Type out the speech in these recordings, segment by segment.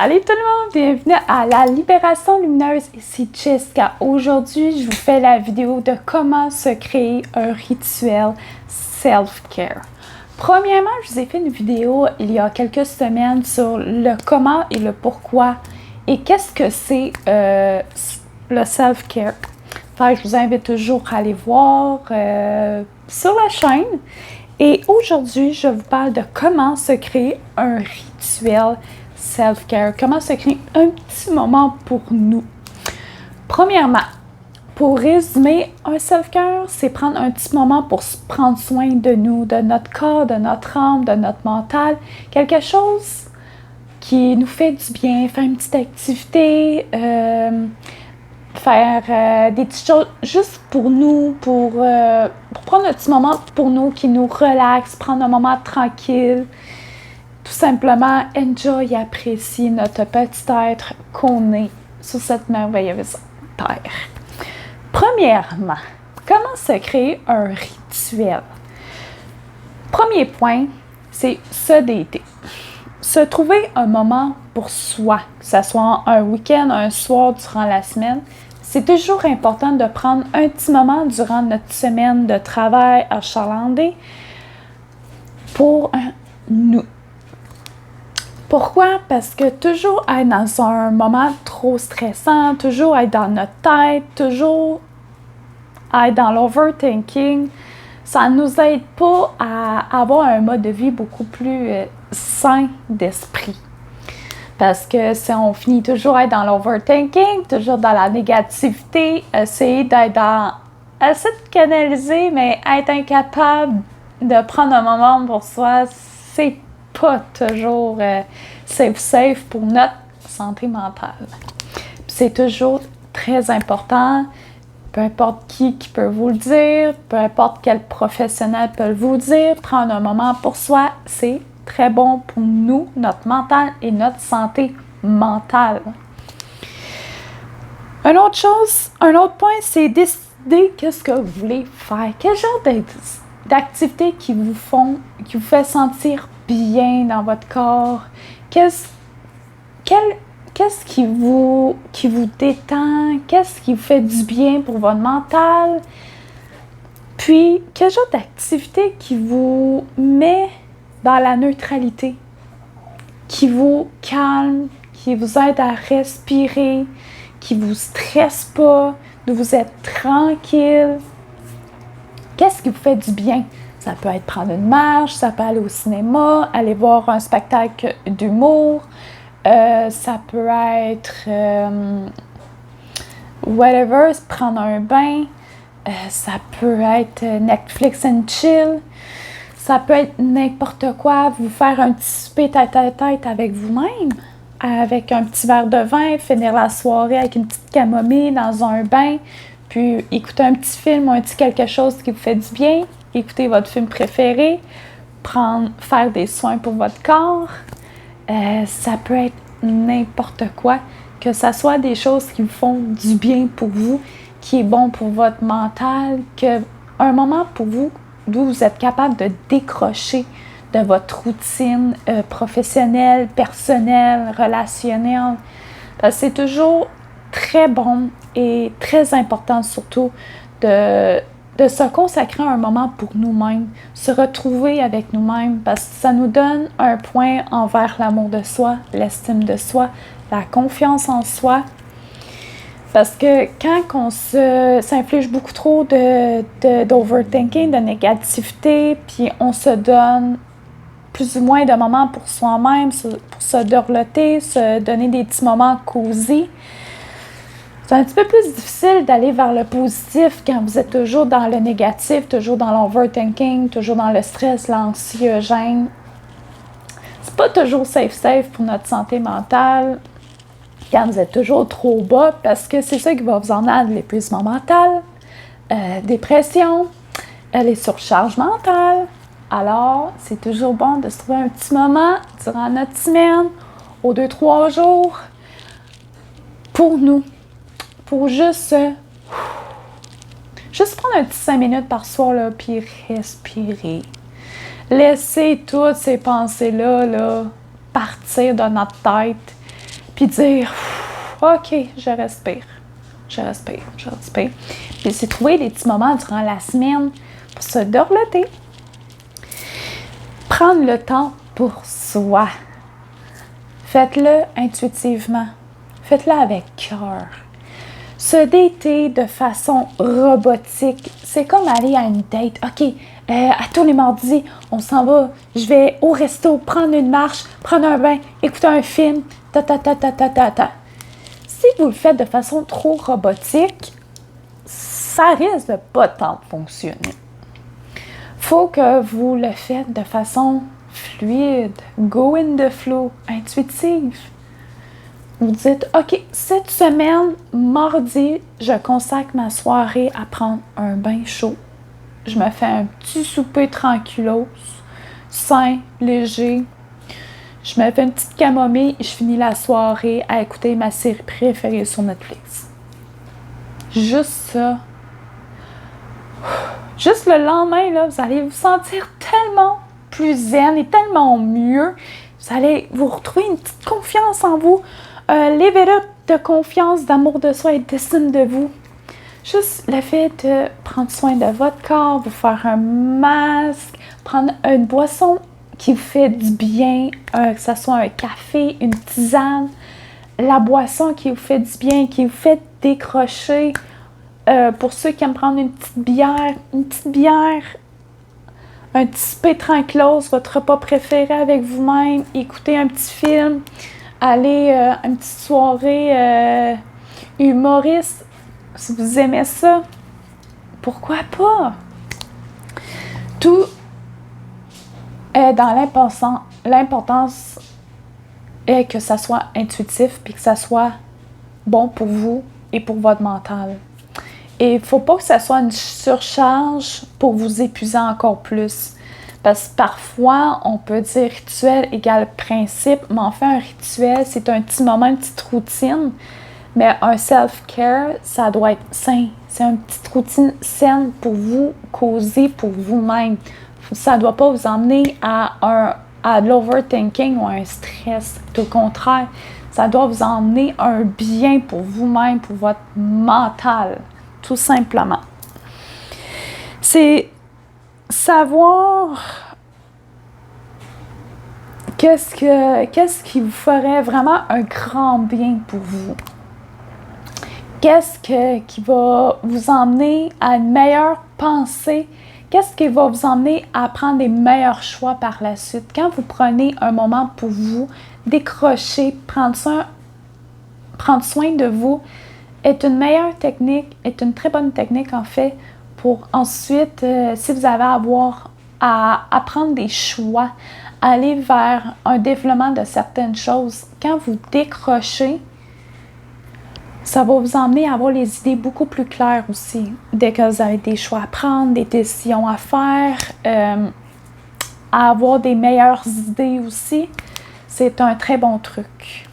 Salut tout le monde, bienvenue à la Libération Lumineuse, ici Jessica. Aujourd'hui, je vous fais la vidéo de comment se créer un rituel self-care. Premièrement, je vous ai fait une vidéo il y a quelques semaines sur le comment et le pourquoi et qu'est-ce que c'est le self-care. Enfin, je vous invite toujours à aller voir sur la chaîne. Et aujourd'hui, je vous parle de comment se créer un rituel self-care, comment se créer un petit moment pour nous. Premièrement, pour résumer, un self-care, c'est prendre un petit moment pour prendre soin de nous, de notre corps, de notre âme, de notre mental. Quelque chose qui nous fait du bien, faire une petite activité, faire des petites choses juste pour nous, pour prendre un petit moment pour nous qui nous relaxe, prendre un moment tranquille. Tout simplement, enjoy et apprécie notre petit être qu'on est sur cette merveilleuse terre. Premièrement, comment se créer un rituel? Premier point, c'est se dater. Se trouver un moment pour soi, que ce soit un week-end, un soir durant la semaine. C'est toujours important de prendre un petit moment durant notre semaine de travail achalandé pour nous. Pourquoi? Parce que toujours être dans un moment trop stressant, toujours être dans notre tête, toujours être dans l'overthinking, ça ne nous aide pas à avoir un mode de vie beaucoup plus sain d'esprit. Parce que si on finit toujours à être dans l'overthinking, toujours dans la négativité, essayer de canaliser, mais être incapable de prendre un moment pour soi, c'est pas toujours safe pour notre santé mentale. C'est toujours très important, peu importe qui peut vous le dire, peu importe quel professionnel peut vous le dire, prendre un moment pour soi, c'est très bon pour nous, notre mental et notre santé mentale. Une autre point, c'est décider qu'est-ce que vous voulez faire. Quel genre d'activités qui vous fait sentir bien dans votre corps? Qu'est-ce qui vous détend? Qu'est-ce qui vous fait du bien pour votre mental? Puis, quel genre d'activité qui vous met dans la neutralité, qui vous calme, qui vous aide à respirer, qui vous stresse pas, de vous être tranquille? Qu'est-ce qui vous fait du bien? Ça peut être prendre une marche, ça peut aller au cinéma, aller voir un spectacle d'humour, ça peut être whatever, prendre un bain, ça peut être Netflix and chill, ça peut être n'importe quoi, vous faire un petit souper tête-à-tête avec vous-même, avec un petit verre de vin, finir la soirée avec une petite camomille dans un bain, puis écouter un petit film ou un petit quelque chose qui vous fait du bien, écouter votre film préféré, faire des soins pour votre corps. Ça peut être n'importe quoi, que ce soit des choses qui vous font du bien pour vous, qui est bon pour votre mental, un moment pour vous d'où vous êtes capable de décrocher de votre routine professionnelle, personnelle, relationnelle. C'est toujours très bon et très important surtout de se consacrer un moment pour nous-mêmes, se retrouver avec nous-mêmes, parce que ça nous donne un point envers l'amour de soi, l'estime de soi, la confiance en soi. Parce que quand on s'inflige beaucoup trop d'overthinking, de négativité, puis on se donne plus ou moins de moments pour soi-même, pour se dorloter, se donner des petits moments cosy, c'est un petit peu plus difficile d'aller vers le positif quand vous êtes toujours dans le négatif, toujours dans l'overthinking, toujours dans le stress, l'anxiogène. C'est pas toujours safe pour notre santé mentale quand vous êtes toujours trop bas, parce que c'est ça qui va vous en amener l'épuisement mental, dépression, les surcharges mentales. Alors, c'est toujours bon de se trouver un petit moment durant notre semaine, aux 2-3 jours, pour nous. Pour juste prendre un petit 5 minutes par soir, là, puis respirer. Laisser toutes ces pensées-là partir de notre tête. puis dire OK, je respire. Puis c'est trouver des petits moments durant la semaine pour se dorloter. Prendre le temps pour soi. Faites-le intuitivement. Faites-le avec cœur. Se dater de façon robotique, c'est comme aller à une date. OK, à tous les mardis, on s'en va. Je vais au resto, prendre une marche, prendre un bain, écouter un film, Si vous le faites de façon trop robotique, ça risque de pas tant fonctionner. Faut que vous le faites de façon fluide, go in the flow, intuitive. Vous dites, OK, cette semaine, mardi, je consacre ma soirée à prendre un bain chaud. Je me fais un petit souper tranquillos, sain, léger. Je me fais une petite camomille et je finis la soirée à écouter ma série préférée sur Netflix. Juste ça. Juste le lendemain, là, vous allez vous sentir tellement plus zen et tellement mieux. Vous allez vous retrouver une petite confiance en vous. Level up de confiance, d'amour de soi et d'estime de vous. Juste le fait de prendre soin de votre corps, vous faire un masque, prendre une boisson qui vous fait du bien, que ce soit un café, une tisane, la boisson qui vous fait du bien, qui vous fait décrocher. Pour ceux qui aiment prendre une petite bière, un petit souper tranquillos, votre repas préféré avec vous-même, écouter un petit film, aller à une petite soirée humoriste, si vous aimez ça, pourquoi pas? Tout est dans l'importance est que ça soit intuitif puis que ça soit bon pour vous et pour votre mental. Et il ne faut pas que ça soit une surcharge pour vous épuiser encore plus. Parce que parfois, on peut dire rituel égale principe, mais en fait, un rituel, c'est un petit moment, une petite routine. Mais un self-care, ça doit être sain. C'est une petite routine saine pour vous, causer pour vous-même. Ça ne doit pas vous emmener à de l'overthinking ou à un stress. Au contraire, ça doit vous emmener un bien pour vous-même, pour votre mental, tout simplement. C'est savoir qu'est-ce qui vous ferait vraiment un grand bien pour vous. Qu'est-ce qui va vous emmener à une meilleure pensée? Qu'est-ce qui va vous emmener à prendre des meilleurs choix par la suite? Quand vous prenez un moment pour vous, décrocher, prendre soin de vous, est une meilleure technique, est une très bonne technique en fait, pour ensuite, si vous avez à prendre des choix, aller vers un développement de certaines choses. Quand vous décrochez, ça va vous emmener à avoir les idées beaucoup plus claires aussi. Dès que vous avez des choix à prendre, des décisions à faire, à avoir des meilleures idées aussi, c'est un très bon truc.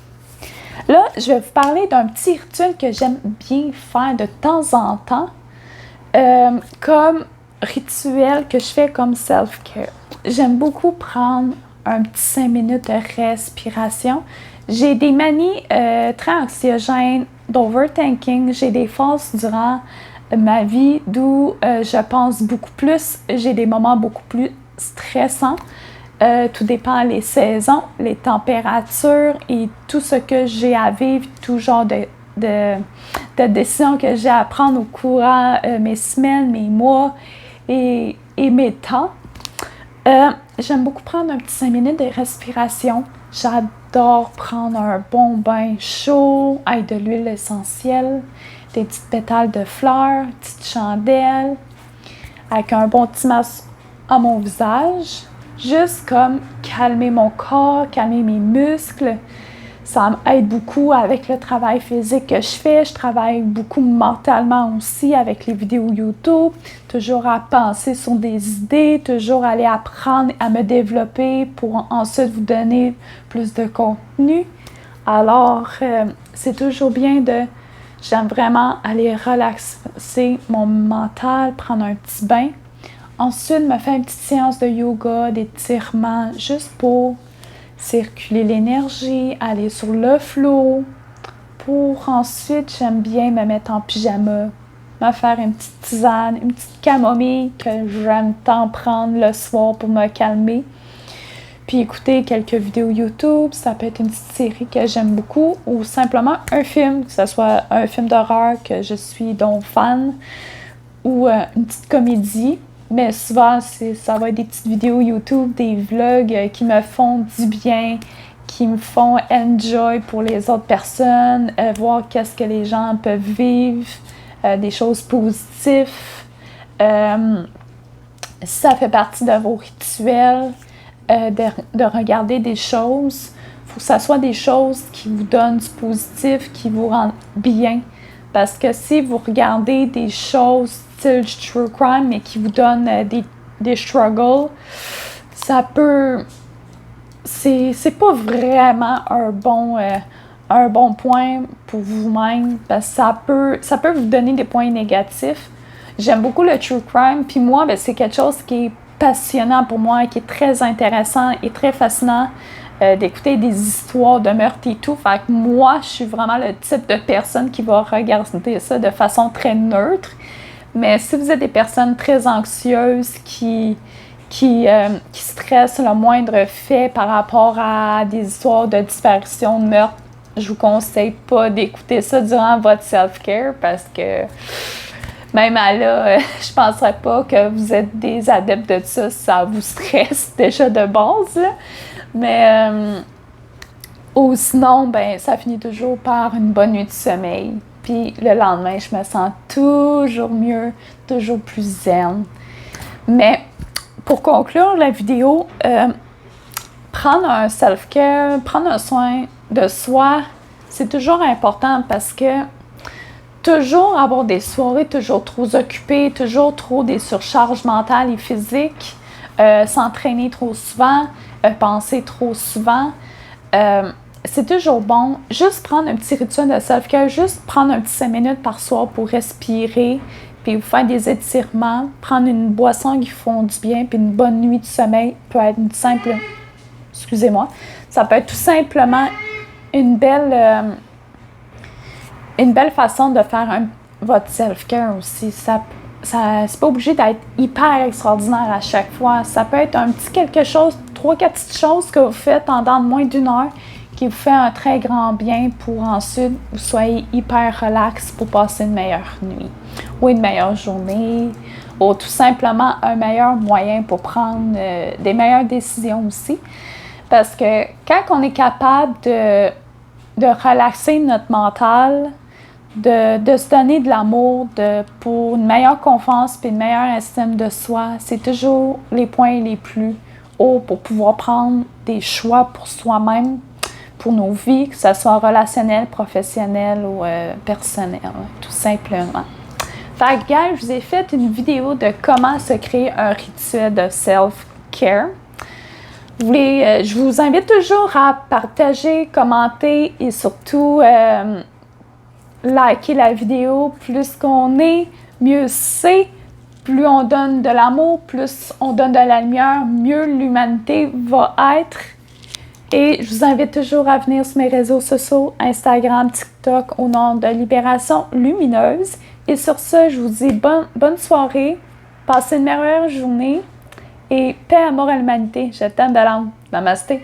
Là, je vais vous parler d'un petit rituel que j'aime bien faire de temps en temps, comme rituel que je fais comme self-care. J'aime beaucoup prendre un petit 5 minutes de respiration. J'ai des manies très anxiogènes, d'overthinking. J'ai des phases durant ma vie d'où je pense beaucoup plus. J'ai des moments beaucoup plus stressants. Tout dépend des saisons, les températures et tout ce que j'ai à vivre, tout genre de décisions que j'ai à prendre au courant mes semaines, mes mois et mes temps. J'aime beaucoup prendre un petit 5 minutes de respiration. J'adore prendre un bon bain chaud avec de l'huile essentielle, des petites pétales de fleurs, une petite chandelle, avec un bon petit masque à mon visage. Juste comme calmer mon corps, calmer mes muscles. Ça m'aide beaucoup avec le travail physique que je fais. Je travaille beaucoup mentalement aussi avec les vidéos YouTube. Toujours à penser sur des idées, toujours aller apprendre à me développer pour ensuite vous donner plus de contenu. Alors, c'est toujours bien j'aime vraiment aller relaxer mon mental, prendre un petit bain. Ensuite, me faire une petite séance de yoga, d'étirement, juste pour circuler l'énergie, aller sur le flow. Pour ensuite, j'aime bien me mettre en pyjama, me faire une petite tisane, une petite camomille que j'aime tant prendre le soir pour me calmer. Puis écouter quelques vidéos YouTube, ça peut être une petite série que j'aime beaucoup ou simplement un film, que ce soit un film d'horreur que je suis donc fan ou une petite comédie. Mais souvent, ça va être des petites vidéos YouTube, des vlogs qui me font du bien, qui me font enjoy pour les autres personnes, voir qu'est-ce que les gens peuvent vivre, des choses positives. Si ça fait partie de vos rituels, de regarder des choses, il faut que ça soit des choses qui vous donnent du positif, qui vous rendent bien. Parce que si vous regardez des choses style true crime, mais qui vous donnent des struggles, ça peut... C'est pas vraiment un bon point pour vous-même, parce que ça peut vous donner des points négatifs. J'aime beaucoup le true crime, puis moi, c'est quelque chose qui est passionnant pour moi, qui est très intéressant et très fascinant d'écouter des histoires de meurtres et tout. Fait que moi, je suis vraiment le type de personne qui va regarder ça de façon très neutre. Mais si vous êtes des personnes très anxieuses qui stressent le moindre fait par rapport à des histoires de disparition, de meurtre, je vous conseille pas d'écouter ça durant votre self-care parce que même à là, je penserais pas que vous êtes des adeptes de ça vous stresse déjà de base. Là. Mais ou sinon, ça finit toujours par une bonne nuit de sommeil. Puis le lendemain, je me sens toujours mieux, toujours plus zen. Mais pour conclure la vidéo, prendre un self-care, prendre un soin de soi, c'est toujours important parce que toujours avoir des soirées toujours trop occupées, toujours trop des surcharges mentales et physiques, s'entraîner trop souvent, penser trop souvent, c'est toujours bon. Juste prendre un petit rituel de self-care, juste prendre un petit 5 minutes par soir pour respirer, puis vous faire des étirements, prendre une boisson qui font du bien, puis une bonne nuit de sommeil peut être une simple... Excusez-moi. Ça peut être tout simplement une belle façon de faire votre self-care aussi. C'est pas obligé d'être hyper extraordinaire à chaque fois. Ça peut être un petit quelque chose, 3-4 petites choses que vous faites en dans moins d'une heure qui vous fait un très grand bien pour ensuite vous soyez hyper relax pour passer une meilleure nuit ou une meilleure journée ou tout simplement un meilleur moyen pour prendre des meilleures décisions aussi. Parce que quand on est capable de relaxer notre mental, de se donner de l'amour pour une meilleure confiance et une meilleure estime de soi, c'est toujours les points les plus hauts pour pouvoir prendre des choix pour soi-même, pour nos vies, que ce soit relationnel, professionnel ou personnel, tout simplement. Fait que, guys, je vous ai fait une vidéo de comment se créer un rituel de self-care. Je vous invite toujours à partager, commenter et surtout liker la vidéo. Plus qu'on est, mieux c'est. Plus on donne de l'amour, plus on donne de la lumière, mieux l'humanité va être. Et je vous invite toujours à venir sur mes réseaux sociaux, Instagram, TikTok, au nom de Libération Lumineuse. Et sur ce, je vous dis bonne soirée, passez une merveilleuse journée et paix, amour à l'humanité. Je t'aime de l'âme. Namasté.